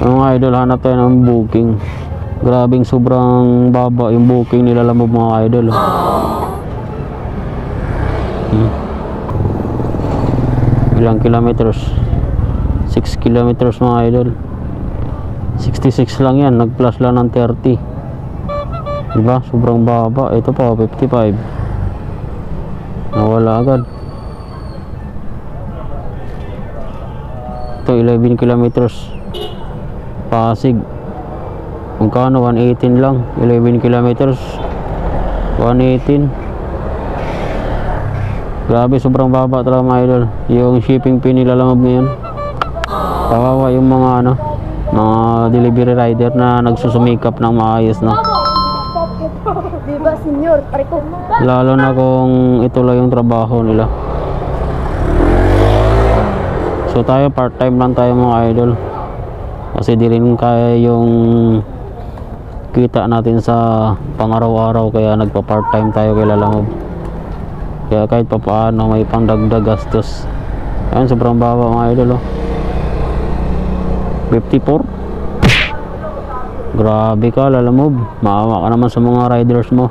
Mga idol, hanap tayo ng booking. Grabing sobrang baba yung booking nila Lamob mga idol. Ilang kilometers? 6 kilometers mga idol. 66 lang yan, nag plus lang ng 30. Diba? Sobrang baba. Ito pa 55. Nawala agad. Ito 11 kilometers Pasig. Magkano? 118 lang. 11 kilometers 118. Grabe, sobrang baba talaga mga idol. Yung shipping fee nila Lamob ngayon. Kawawa yung mga mga delivery rider na nagsusumikap ng maayos na. Diba, senyor? Pareko. Lalo na kung ito lang yung trabaho nila. So tayo part-time lang tayo mga idol. Kasi di rin kaya yung kita natin sa pang-araw-araw, kaya nagpa-part-time tayo kay Lamob. Kaya kahit pa paano may pangdagdag gastos. Ayun, sobrang baba mga idol, oh. 54. Grabe ka Lamob, maawa ka naman sa mga riders mo.